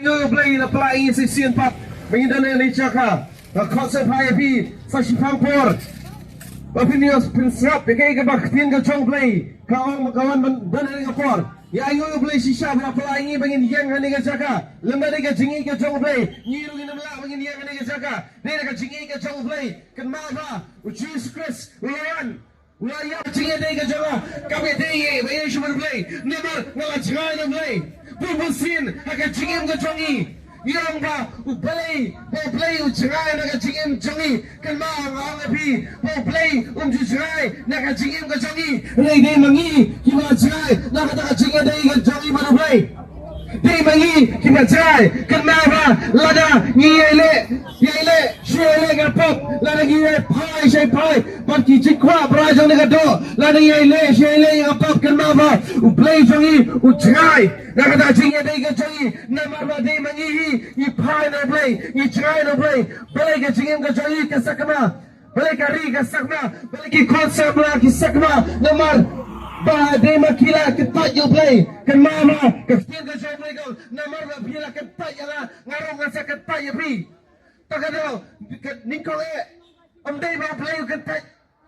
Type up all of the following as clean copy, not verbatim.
Yo play na pelaing season 4 mengindan ni Chaka. Konsep HIP sa Shifangpur. Opinions prinsip kay kabaktin ka chong play. Kaong magawan dan ni ngapor. Ya yo play sisha na pelaing bangin yang hani ka Chaka. Lemba ni ka jingi ka chong play. Ngiru ni namla bangin yang hani ka Chaka. Ni ka jingi ka chong play. Kan maba Jesus Christ Ulan. Ulayah jingi ni ka Chaka. Kami dei bayi shumar play. Never ngala jingai na play. Bubusin akan cingim ke congi yang ba play ujangai nak cingim congi kenal orang api play ujangai nak cingim ke congi rei mangi kita jangai nak kata cingim dari ke congi baru play dei mangi kita jangai kenal ba lada ngiele shuele ke pop lada ngiele pai pergi cikwa berajang dekat do lada ngiele shuele ke pop kenal ba play congi ujangai nakata cingim dari ke congi nama ba dei mangi i pai no play i jangai no play ke cingim ke congi ke sakma play kari ke sakma play ki konsep la ki sakma nomor Bahade makila ketat you play kan mama keftin ke show play kau nomor ba bila ketat ya la ngarong ngasa ketat ya pi takado ningko dei ba play ketat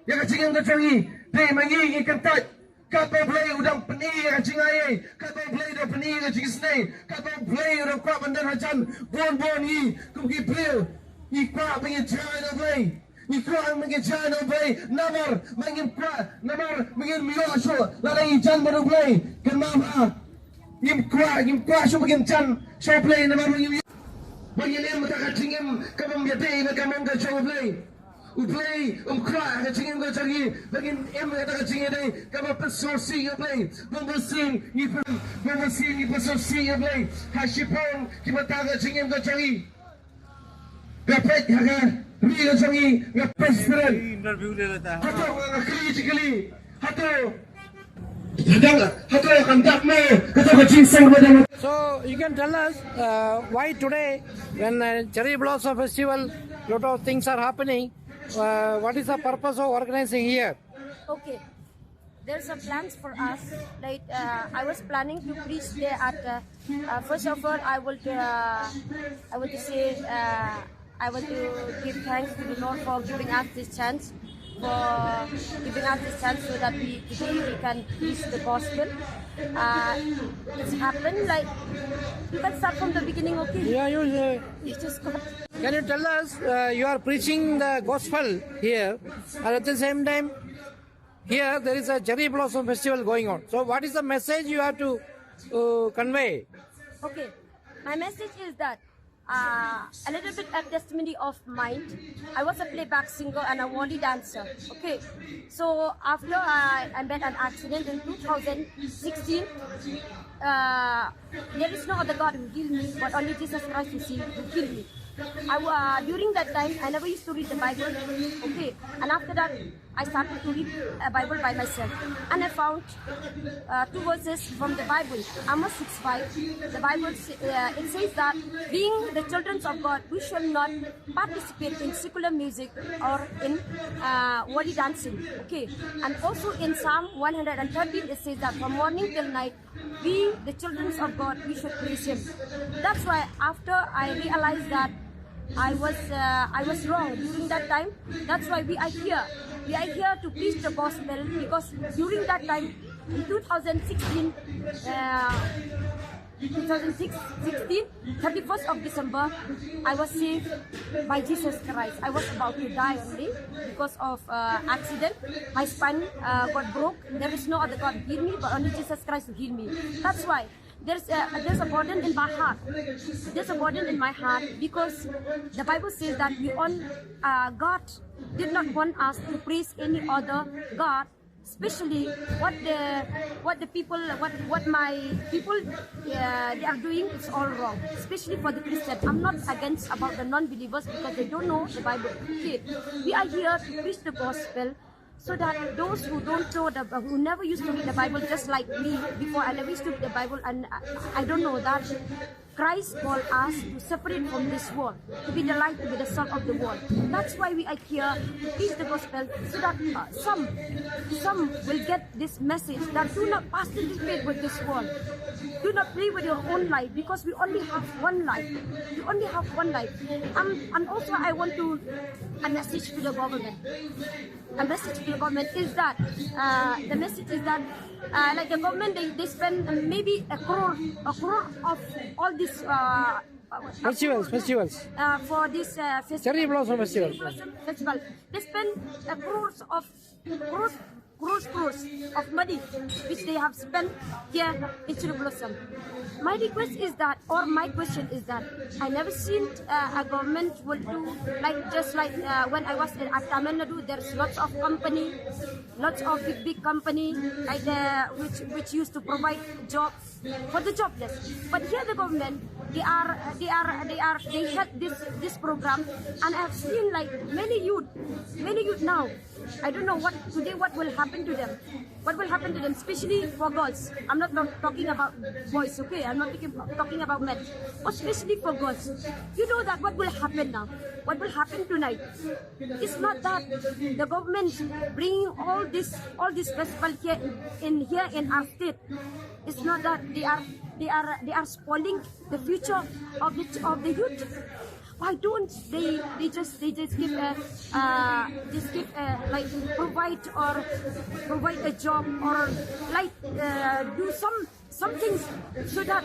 ya ka cingim ke congi dei mangi ketat kato play udang peni ka cingai kato play do peni ka cingisnei kato play udang kwa bandar hajan bon ni kumki play ni kwa pengen jangan do play ni kwa pengen jangan do play nomor mangin kwa nomor mangin mio so lalai jan baru play kenapa im kwa so pengen jan so play nomor mangin bagi lem tak cingim kamam biate kamam ka show play play cry ka cingim ka chagi bagin em ka cingim dai kama pasor si ka play bombosin ni pasor si ka play hashipon ki mata ka cingim ka chagi kapet ka ri ka chagi ka president interview ले लेता है hato ka critically hato kandak me hato ka cingsang badang. So you can tell us why today, when Cherry Blossom Festival, lot of things are happening. What is the purpose of organizing here? Okay, there's some plans for us. Like I was planning to preach there at. First of all, I want to give thanks to the Lord for giving us this chance. So that we can preach the gospel. It's happened like you can start from the beginning, okay? Yeah, You just got. can you tell us you are preaching the gospel here, and at the same time here there is a Cherry Blossom Festival going on. So what is the message you have to convey? Okay, my message is that a little bit of testimony of mine. I was a playback singer and a Wally dancer. Okay, so after I met an accident in 2016, there is no other God who healed me, but only Jesus Christ who healed me. During that time, I never used to read the Bible. Okay, and after that, I started to read a Bible by myself, and I found 2 verses from the Bible. Amos 6:5. The Bible it says that being the children of God, we shall not participate in secular music or in Wali dancing. Okay, and also in Psalm 113 it says that from morning till night, we the children of God, we should praise Him. That's why after I realized that I was wrong during that time. That's why we are here. We are here to preach the gospel, because during that time, in 2016, 31st of December, I was saved by Jesus Christ. I was about to die only because of accident. My spine got broke. There is no other God to heal me, but only Jesus Christ to heal me. That's why there's a burden in my heart. There's a burden in my heart because the Bible says that God did not want us to praise any other God. Especially what my people they are doing is all wrong. Especially for the Christians. I'm not against about the non-believers because they don't know the Bible. Okay, we are here to preach the gospel, so that those who don't know who never used to read the Bible, just like me before, I never used to read the Bible, and I don't know that Christ called us to separate from this world, to be the light, to be the salt of the world. That's why we are here to teach the gospel, so that some will get this message that do not participate with this world. Do not play with your own life, because we only have one life. We only have one life. And also I want to a message to the government. A message to the government is that the message is that like the government they spend maybe a crore of all this Festivals. for this festival. Cherry Blossom Festival. Cherry Blossom Festival. They spend crores of money which they have spent here in Cherry Blossom. My request is that, or my question is that, I never seen a government will do just like when I was at Tamil Nadu. There's lots of company, lots of big company like which used to provide jobs for the jobless. But here the government they had this program, and I have seen like many youth now. I don't know what will happen to them. What will happen to them, especially for girls. I'm not talking about boys, okay? I'm not talking about men. But especially for girls. You know that what will happen now? What will happen tonight? It's not that the government bringing all this festival here in our state. It's not that they are spoiling the future of the youth. Why don't they just give provide a job, or like do some things so that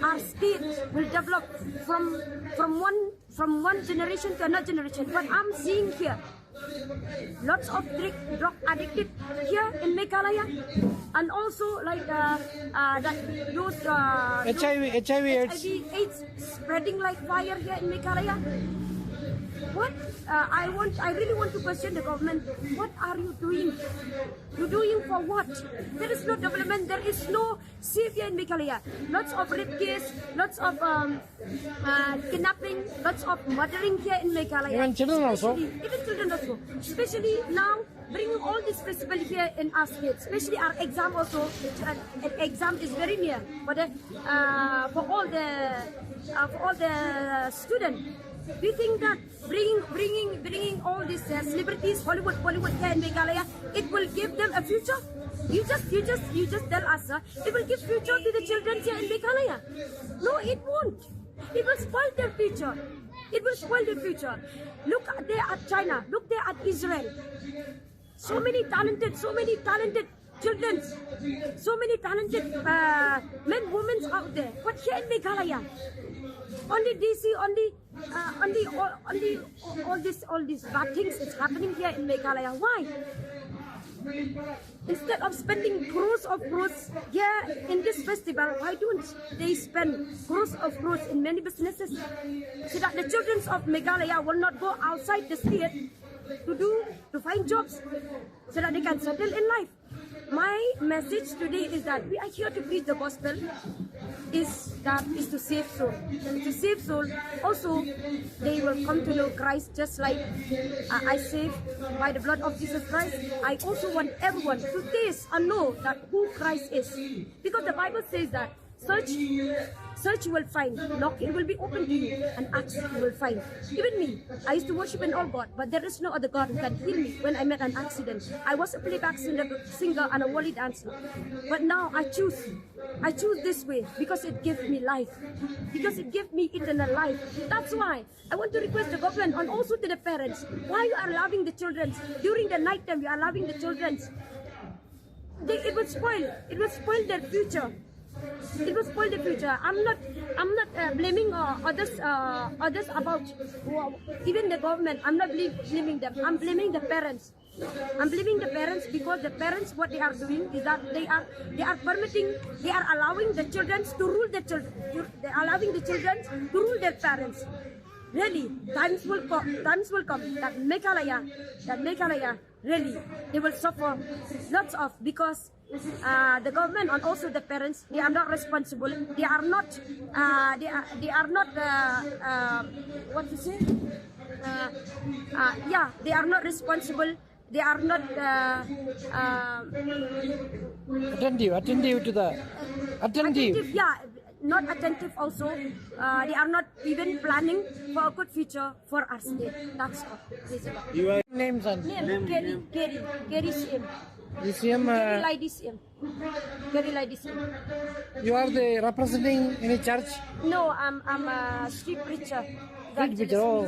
our state will develop from one generation to another generation. But I'm seeing here lots of drug addicted here in Meghalaya, and also like those HIV AIDS spreading like fire here in Meghalaya. What I really want to question the government. What are you doing? You're doing for what? There is no development. There is no safe here in Meghalaya. Lots of rape case, lots of kidnapping, lots of murdering here in Meghalaya. Even children also. Even children also. Especially now, bringing all this festival here in our state. Especially our exam also. Exam is very near for all the students. Do you think that bringing all these celebrities, Hollywood here in Meghalaya, it will give them a future? You just tell us, it will give future to the children here in Meghalaya. No, it won't. It will spoil their future. It will spoil their future. Look there at China. Look there at Israel. So many talented children, so many talented men, women out there. But here in Meghalaya, only DC, only all these bad things is happening here in Meghalaya. Why? Instead of spending crores of crores here in this festival, why don't they spend crores of crores in many businesses, so that the children of Meghalaya will not go outside the state to find jobs, so that they can settle in life. My message today is that we are here to preach the gospel, is to save soul. To save soul, also they will come to know Christ, just like I saved by the blood of Jesus Christ. I also want everyone to taste and know that who Christ is, because the Bible says that search you will find, knock it will be open to you, and ask you will find. Even me, I used to worship an all God, but there is no other God who can heal me when I met an accident. I was a playback singer and a volley dancer, but now I choose this way because it gives me life, because it gives me eternal life. That's why I want to request the government and also to the parents, why you are loving the children during the night time. You are loving the children. It will spoil their future. It will spoil the future. I'm not blaming others about even the government. I'm not blaming them. I'm blaming the parents. I'm blaming the parents, because the parents, what they are doing is that they are allowing the children to rule the children. They are allowing the children to rule their parents. Really, times will come that Meghalaya, really, they will suffer lots of, because the government and also the parents, they are not responsible. They are not what to say? They are not responsible. They are not attentive. Yeah, not attentive also. They are not even planning for a good future for our state. That's all. Your name, son? Name, Kerry CM. The CM, Kerry Lady CM. Kerry Lady CM. you are the representing any church? No, I'm a street preacher. Street preacher, oh.